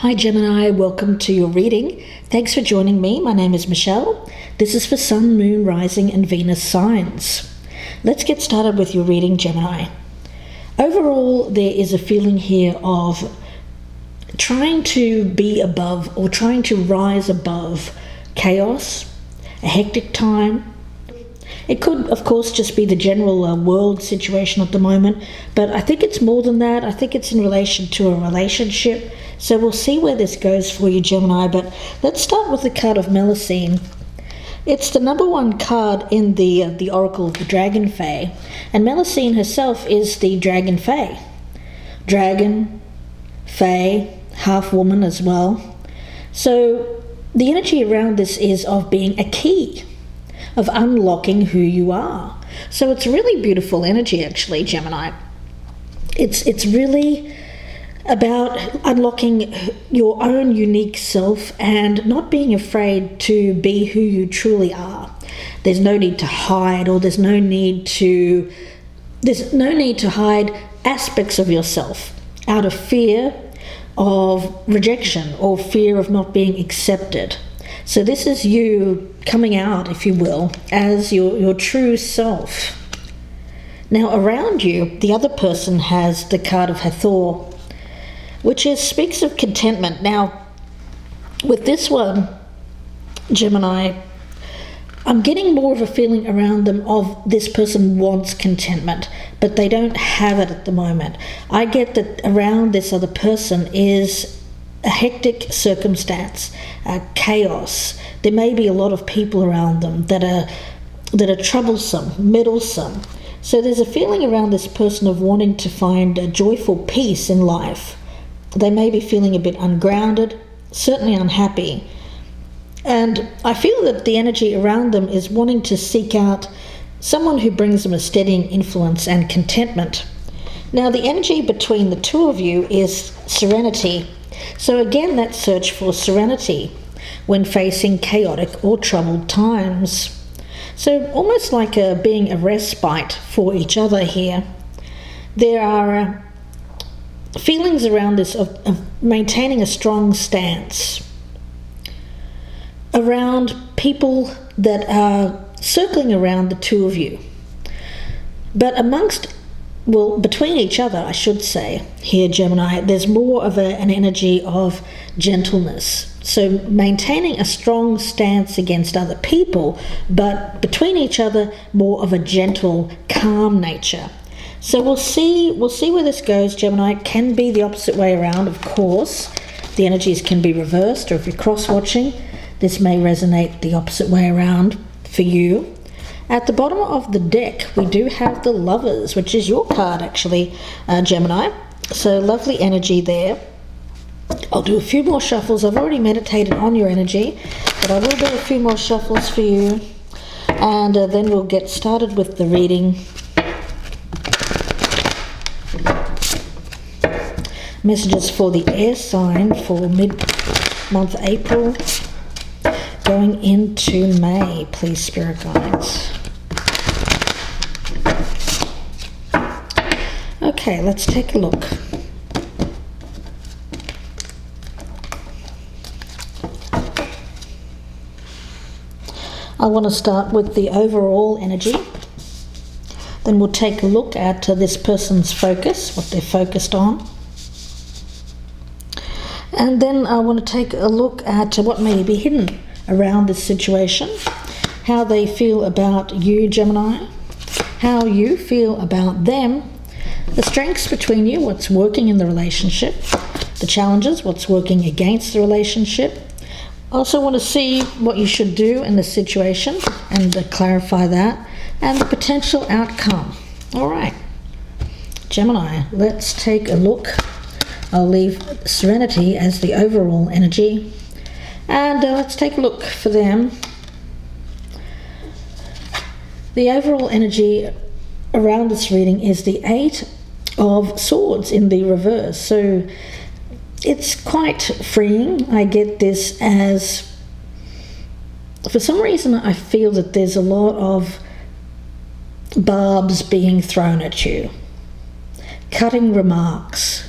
Hi Gemini, welcome to your reading. Thanks for joining me. My name is Michelle. This is for Sun, Moon, Rising and Venus signs. Let's get started with your reading, Gemini. Overall, there is a feeling here of trying to be above or trying to rise above chaos, a hectic time. It could, of course, just be the general world situation at the moment, but I think it's more than that. I think it's in relation to a relationship. So we'll see where this goes for you, Gemini, but let's start with the card of Melusine. It's the number one card in the Oracle of the Dragonfae, and Melusine herself is the Dragonfae. Dragon, Fae, half woman as well. So the energy around this is of being a key, of unlocking who you are. So it's really beautiful energy, actually, Gemini. It's really about unlocking your own unique self and not being afraid to be who you truly are. There's no need to hide, or there's no need to hide aspects of yourself out of fear of rejection or fear of not being accepted. So this is you coming out, if you will, as your true self. Now around you, the other person has the card of Hathor, which speaks of contentment. Now, with this one, Gemini, I'm getting more of a feeling around them of this person wants contentment, but they don't have it at the moment. I get that around this other person is a hectic circumstance, chaos. There may be a lot of people around them that are troublesome, meddlesome. So there's a feeling around this person of wanting to find a joyful peace in life. They may be feeling a bit ungrounded, certainly unhappy. And I feel that the energy around them is wanting to seek out someone who brings them a steadying influence and contentment. Now, the energy between the two of you is serenity. So again, that search for serenity when facing chaotic or troubled times. So almost like being a respite for each other here. There are feelings around this of maintaining a strong stance around people that are circling around the two of you. But between each other, I should say, here, Gemini, there's more of an energy of gentleness. So maintaining a strong stance against other people, but between each other, more of a gentle, calm nature. So we'll see where this goes, Gemini. It can be the opposite way around, of course. The energies can be reversed, or if you're cross-watching, this may resonate the opposite way around for you. At the bottom of the deck, we do have the Lovers, which is your card, actually, Gemini. So lovely energy there. I'll do a few more shuffles. I've already meditated on your energy, but I will do a few more shuffles for you. And then we'll get started with the reading. Messages for the air sign for mid-month April going into May, please, Spirit Guides. Okay, let's take a look. I want to start with the overall energy. Then we'll take a look at this person's focus, what they're focused on. And then I want to take a look at what may be hidden around this situation, how they feel about you, Gemini, how you feel about them, the strengths between you, what's working in the relationship, the challenges, what's working against the relationship. I also want to see what you should do in this situation and clarify that, and the potential outcome. All right, Gemini, let's take a look. I'll leave serenity as the overall energy. And let's take a look for them. The overall energy around this reading is the 8 of Swords in the reverse. So it's quite freeing. I get this as, for some reason, I feel that there's a lot of barbs being thrown at you, cutting remarks.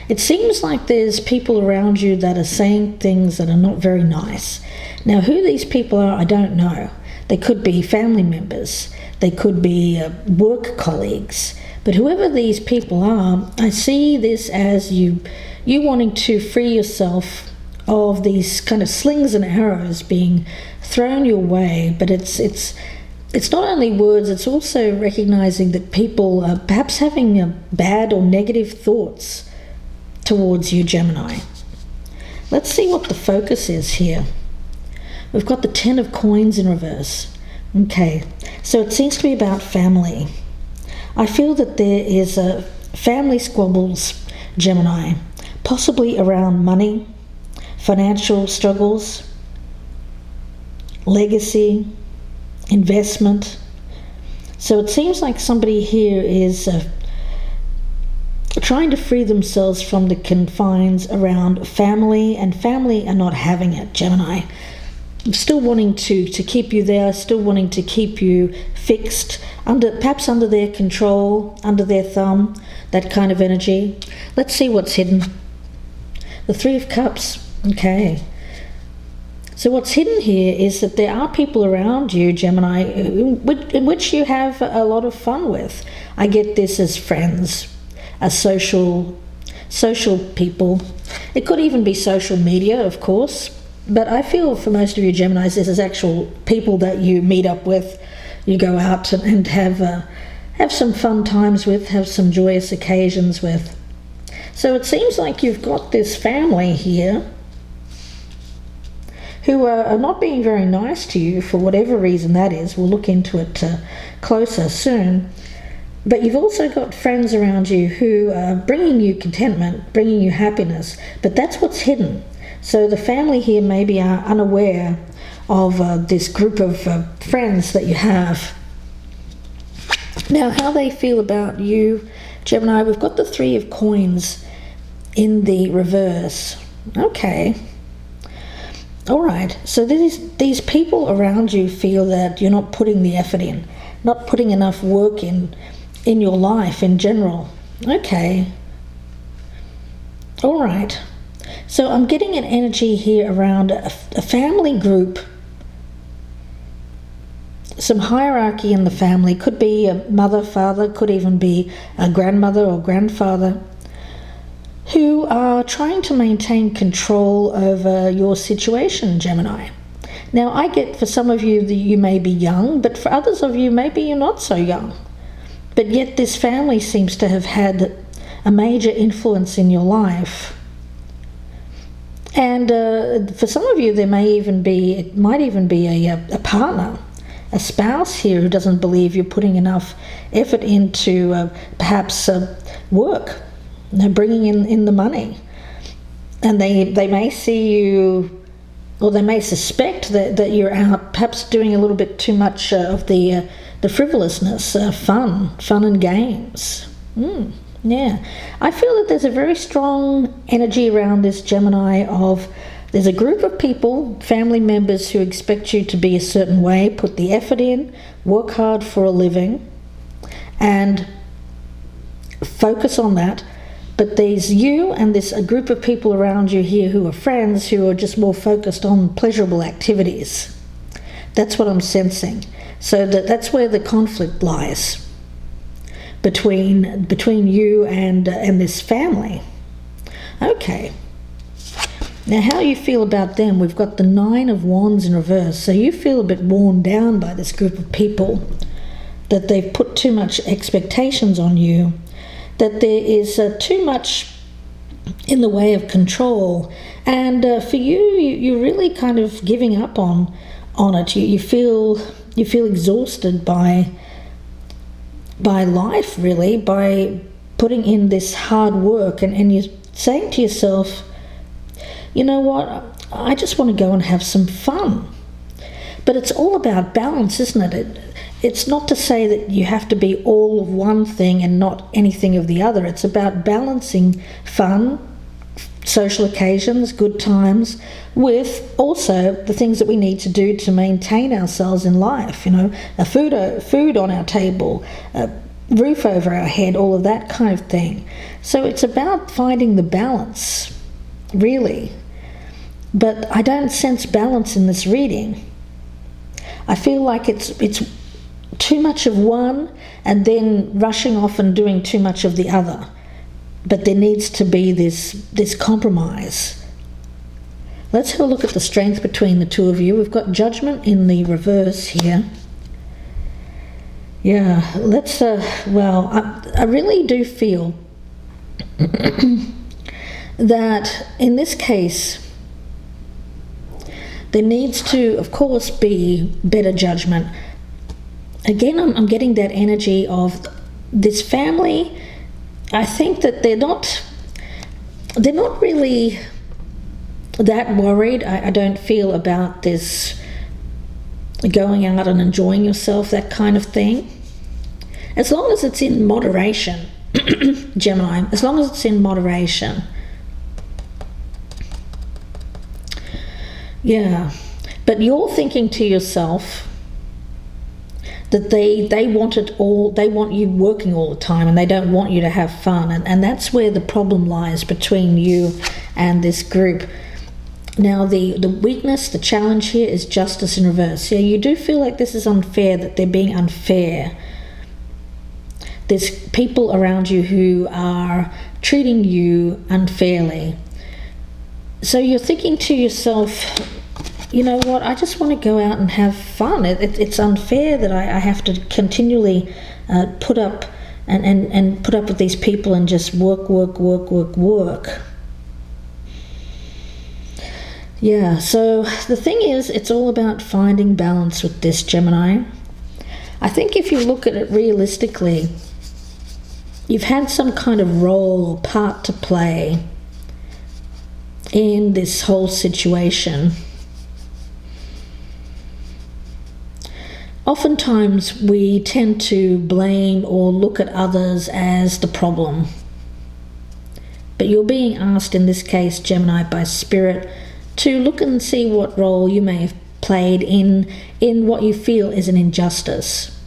It seems like there's people around you that are saying things that are not very nice. Now, who these people are, I don't know. They could be family members. They could be work colleagues. But whoever these people are, I see this as you wanting to free yourself of these kind of slings and arrows being thrown your way. But it's not only words, it's also recognizing that people are perhaps having bad or negative thoughts towards you, Gemini. Let's see what the focus is here. We've got the 10 of coins in reverse. Okay, so it seems to be about family. I feel that there is a family squabbles, Gemini, possibly around money, financial struggles, legacy, investment. So it seems like somebody here is trying to free themselves from the confines around family, and family are not having it, Gemini. Still wanting to keep you there, still wanting to keep you fixed, perhaps under their control, under their thumb, that kind of energy. Let's see what's hidden. The 3 of Cups. Okay. So what's hidden here is that there are people around you, Gemini, in which you have a lot of fun with. I get this as friends, as social people. It could even be social media, of course. But I feel for most of you Geminis, this is actual people that you meet up with, you go out and have some fun times with, have some joyous occasions with. So it seems like you've got this family here who are not being very nice to you for whatever reason that is. We'll look into it closer soon. But you've also got friends around you who are bringing you contentment, bringing you happiness, but that's what's hidden. So the family here maybe are unaware of this group of friends that you have. Now, how they feel about you, Gemini, we've got the 3 of coins in the reverse. Okay. All right. So these people around you feel that you're not putting the effort in, not putting enough work in your life in general. Okay. All right. So I'm getting an energy here around a family group, some hierarchy in the family. Could be a mother, father, could even be a grandmother or grandfather, who are trying to maintain control over your situation, Gemini. Now, I get for some of you that you may be young, but for others of you, maybe you're not so young. But yet this family seems to have had a major influence in your life. And for some of you, it might even be a partner, a spouse here who doesn't believe you're putting enough effort into perhaps work, bringing in the money. And they may see you, or they may suspect that you're out perhaps doing a little bit too much of the frivolousness, fun and games. Yeah, I feel that there's a very strong energy around this, Gemini, there's a group of people, family members, who expect you to be a certain way, put the effort in, work hard for a living, and focus on that. But there's you and a group of people around you here who are friends, who are just more focused on pleasurable activities. That's what I'm sensing. So that's where the conflict lies between you and this family. Okay. Now, how you feel about them? We've got the 9 of Wands in reverse. So you feel a bit worn down by this group of people, that they've put too much expectations on you, that there is too much in the way of control. And for you're really kind of giving up on it. You feel exhausted by life, really, by putting in this hard work, and you're saying to yourself, you know what, I just want to go and have some fun. But it's all about balance, isn't it? It's not to say that you have to be all of one thing and not anything of the other. It's about balancing fun, social occasions, good times, with also the things that we need to do to maintain ourselves in life. A food on our table, roof over our head, all of that kind of thing. So it's about finding the balance, really. But I don't sense balance in this reading. I feel like it's too much of one and then rushing off and doing too much of the other. But there needs to be this compromise. Let's have a look at the strength between the two of you. We've got Judgment in the reverse here. Yeah, let's, I really do feel that in this case, there needs to, of course, be better judgment. Again, I'm getting that energy of this family. I think that they're not really that worried. I don't feel about this going out and enjoying yourself, that kind of thing. As long as it's in moderation, Gemini, as long as it's in moderation. Yeah, but you're thinking to yourself that they want it all, they want you working all the time and they don't want you to have fun, and that's where the problem lies between you and this group. Now the weakness, the challenge here is justice in reverse. Yeah, you do feel like this is unfair, that they're being unfair. There's people around you who are treating you unfairly. So you're thinking to yourself, you know what, I just want to go out and have fun. It's unfair that I have to continually put up and put up with these people and just work. Yeah, so the thing is, it's all about finding balance with this, Gemini. I think if you look at it realistically, you've had some kind of role or part to play in this whole situation. Oftentimes we tend to blame or look at others as the problem. But you're being asked in this case, Gemini, by Spirit, to look and see what role you may have played in what you feel is an injustice.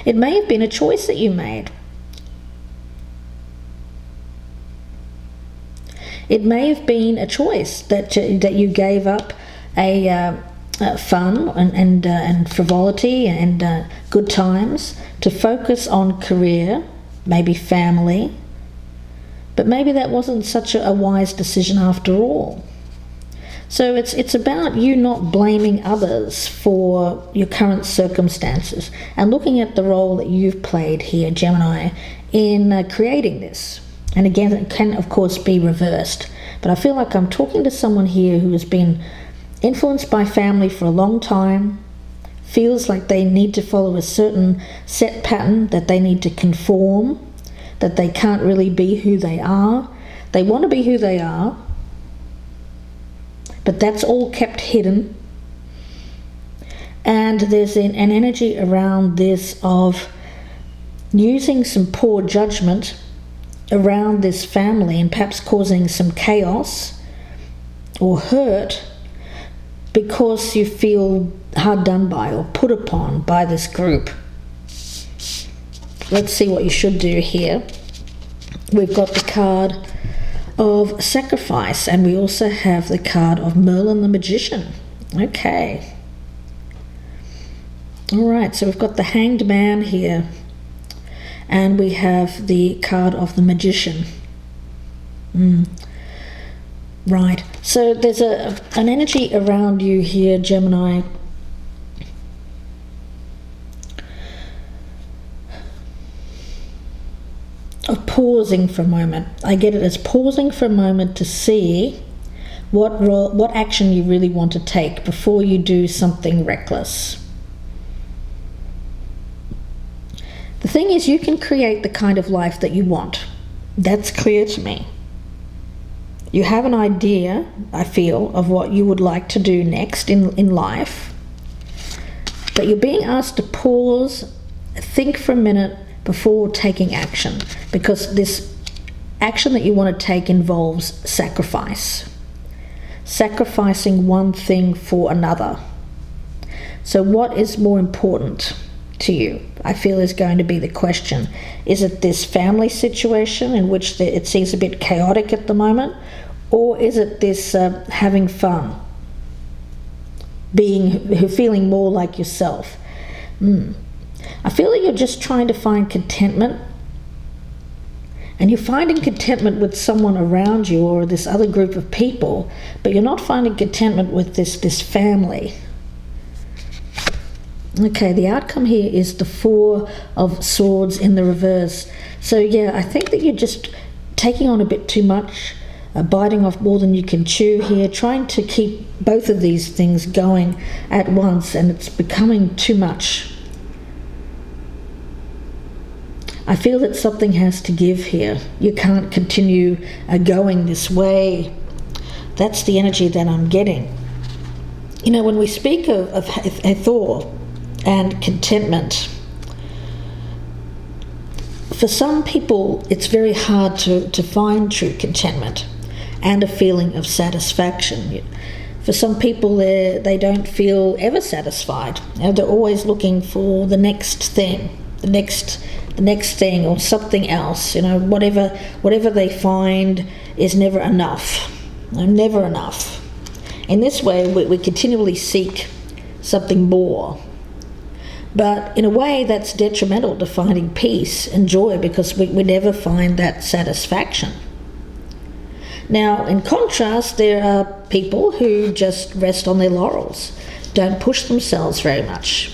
It may have been a choice that you made. It may have been a choice that you gave up fun and frivolity and good times to focus on career, maybe family. But maybe that wasn't such a wise decision after all. So it's about you not blaming others for your current circumstances and looking at the role that you've played here, Gemini, in creating this. And again, it can, of course, be reversed. But I feel like I'm talking to someone here who has been influenced by family for a long time, feels like they need to follow a certain set pattern, that they need to conform, that they can't really be who they are. They want to be who they are, but that's all kept hidden. And there's an energy around this of using some poor judgment around this family and perhaps causing some chaos or hurt because you feel hard done by or put upon by this group. Let's see what you should do here. We've got the card of Sacrifice, and we also have the card of Merlin the Magician. Okay. All right, so we've got the Hanged Man here, and we have the card of the Magician. Right, so there's an energy around you here, Gemini, of pausing for a moment. I get it as pausing for a moment to see what action you really want to take before you do something reckless. The thing is, you can create the kind of life that you want. That's clear to me. You have an idea, I feel, of what you would like to do next in life, but you're being asked to pause, think for a minute before taking action, because this action that you want to take involves sacrifice. Sacrificing one thing for another. So what is more important? to you, I feel is going to be the question. Is it this family situation in which it seems a bit chaotic at the moment? Or is it this having fun? Feeling more like yourself? I feel that you're just trying to find contentment. And you're finding contentment with someone around you or this other group of people, but you're not finding contentment with this family. Okay, the outcome here is the Four of Swords in the reverse. So yeah, I think that you're just taking on a bit too much, biting off more than you can chew here, trying to keep both of these things going at once, and it's becoming too much. I feel that something has to give here. You can't continue going this way. That's the energy that I'm getting. You know, when we speak of Hathor and contentment, for some people it's very hard to find true contentment and a feeling of satisfaction. For some people, they don't feel ever satisfied. You know, they're always looking for the next thing, the next thing or something else. You know, whatever they find is never enough. Never enough. In this way, we continually seek something more. But in a way, that's detrimental to finding peace and joy, because we never find that satisfaction. Now, in contrast, there are people who just rest on their laurels, don't push themselves very much.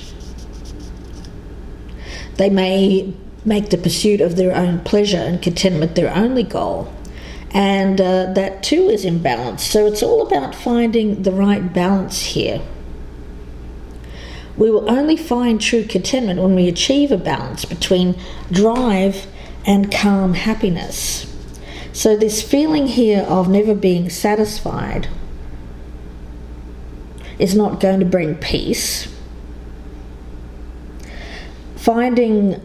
They may make the pursuit of their own pleasure and contentment their only goal, and that too is imbalanced. So it's all about finding the right balance here. We will only find true contentment when we achieve a balance between drive and calm happiness. So this feeling here of never being satisfied is not going to bring peace. Finding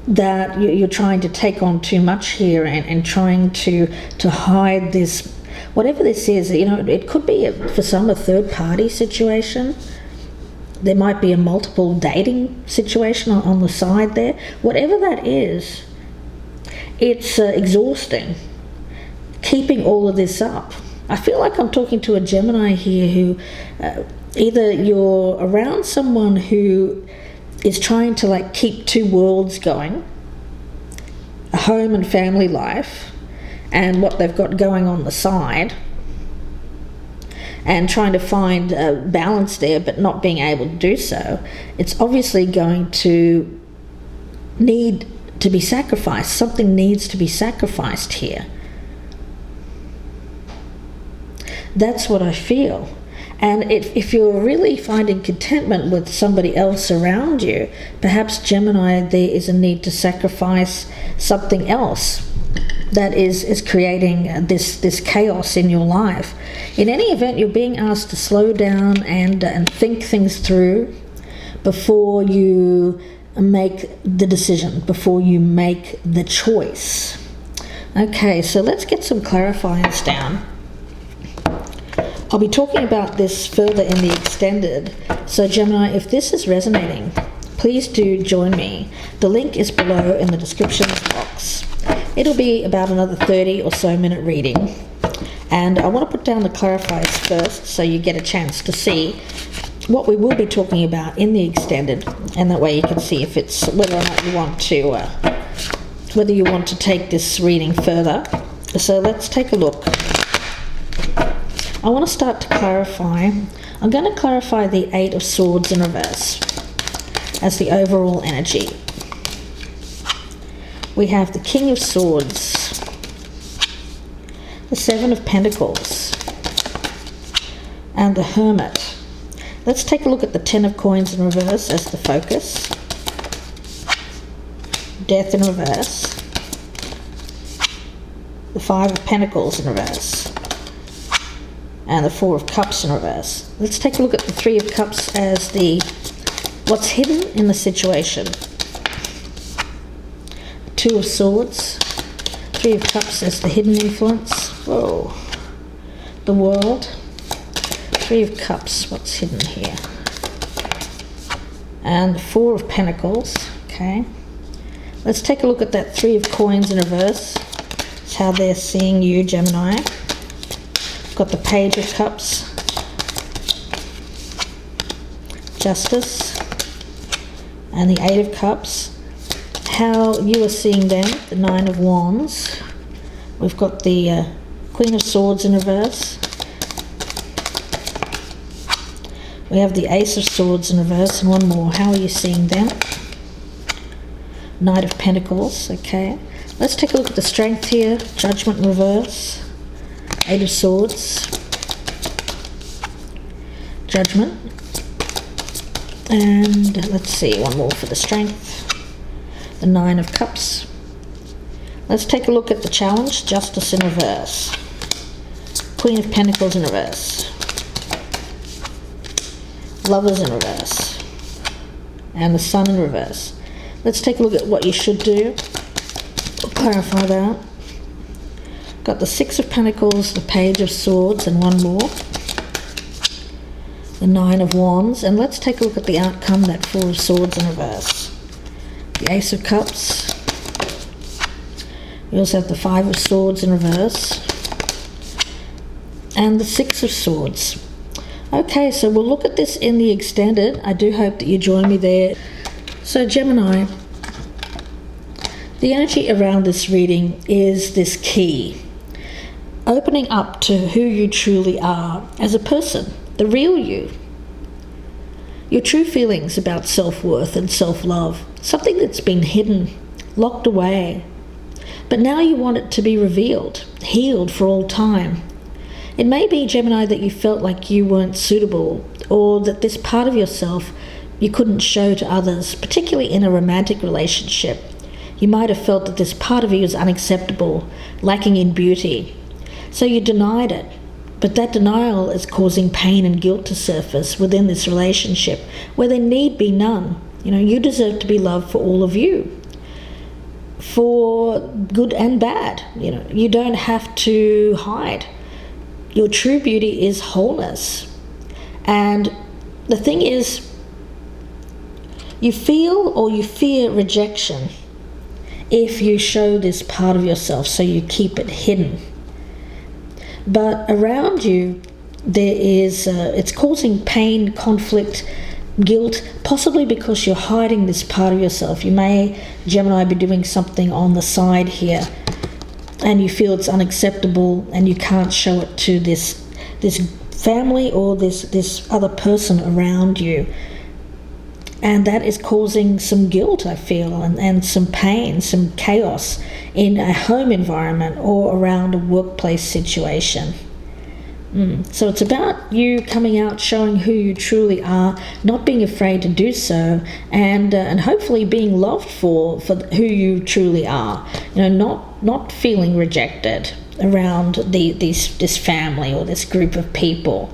that you're trying to take on too much here and trying to hide this, whatever this is, you know, it could be for some a third party situation. There might be a multiple dating situation on the side there. Whatever that is, it's exhausting, keeping all of this up. I feel like I'm talking to a Gemini here who either you're around someone who is trying to like keep two worlds going, a home and family life, and what they've got going on the side, and trying to find balance there but not being able to do so. It's obviously going to need to be sacrificed. Something needs to be sacrificed here. That's what I feel. And if you're really finding contentment with somebody else around you, perhaps Gemini, there is a need to sacrifice something else that is creating this chaos in your life. In any event, you're being asked to slow down and think things through before you make the decision, before you make the choice. Okay, so let's get some clarifiers down. I'll be talking about this further in the extended. So Gemini, if this is resonating, please do join me. The link is below in the description box. It'll be about another 30 or so minute reading. And I want to put down the clarifiers first so you get a chance to see what we will be talking about in the extended, and that way you can see if it's whether or not you want to take this reading further. So let's take a look. I want to start to clarify. I'm going to clarify the Eight of Swords in reverse as the overall energy. We have the King of Swords, the Seven of Pentacles, and the Hermit. Let's take a look at the Ten of Coins in reverse as the focus. Death in reverse. The Five of Pentacles in reverse. And the Four of Cups in reverse. Let's take a look at the Three of Cups as what's hidden in the situation. Two of Swords. Three of Cups as the hidden influence. Whoa. The World. Three of Cups, what's hidden here? and the Four of Pentacles. Okay, let's take a look at that Three of Coins in reverse. It's how they're seeing you, Gemini. Got the Page of Cups, Justice, and the Eight of Cups. How you are seeing them, the Nine of Wands. We've got the Queen of Swords in reverse. We have the Ace of Swords in reverse, and one more. How are you seeing them? Knight of Pentacles. Okay, let's take a look at the Strength here. Judgment in reverse. Eight of Swords. Judgment. And let's see, one more for the Strength. The Nine of Cups. Let's take a look at the Challenge. Justice in reverse. Queen of Pentacles in reverse. Lovers in reverse, and the Sun in reverse. Let's take a look at what you should do. Clarify that. Got the Six of Pentacles, the Page of Swords, and one more. The Nine of Wands, and let's take a look at the outcome, that Four of Swords in reverse. The Ace of Cups. We also have the Five of Swords in reverse, and the Six of Swords. Okay, so we'll look at this in the extended. I do hope that you join me there. So Gemini, the energy around this reading is this key. Opening up to who you truly are as a person, the real you. Your true feelings about self-worth and self-love, something that's been hidden, locked away. But now you want it to be revealed, healed for all time. It may be, Gemini, that you felt like you weren't suitable, or that this part of yourself you couldn't show to others, particularly in a romantic relationship. You might have felt that this part of you is unacceptable, lacking in beauty. So you denied it, but that denial is causing pain and guilt to surface within this relationship, where there need be none. You deserve to be loved for all of you, for good and bad. You don't have to hide. Your true beauty is wholeness. And the thing is, you feel or you fear rejection if you show this part of yourself, so you keep it hidden. But around you, there is, it's causing pain, conflict, guilt, possibly because you're hiding this part of yourself. You may, Gemini, be doing something on the side here, and you feel it's unacceptable, and you can't show it to this family or this other person around you. And that is causing some guilt, I feel, and some pain, some chaos in a home environment or around a workplace situation. So it's about you coming out, showing who you truly are, not being afraid to do so, and hopefully being loved for who you truly are. Not feeling rejected around this family or this group of people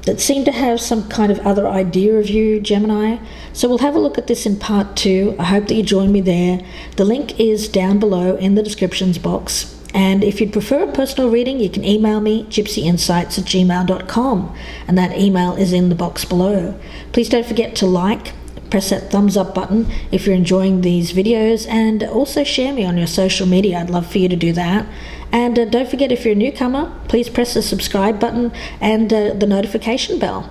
that seem to have some kind of other idea of you, Gemini. So we'll have a look at this in part 2. I hope that you join me there. The link is down below in the descriptions box. And if you'd prefer a personal reading, you can email me, gypsyinsights@gmail.com, and that email is in the box below. Please don't forget to press that thumbs up button if you're enjoying these videos, and also share me on your social media. I'd love for you to do that. And don't forget, if you're a newcomer, please press the subscribe button and the notification bell.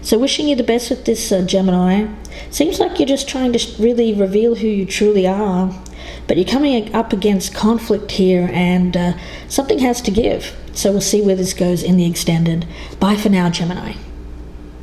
So wishing you the best with this, Gemini. Seems like you're just trying to really reveal who you truly are, but you're coming up against conflict here, and something has to give. So we'll see where this goes in the extended. Bye for now, Gemini.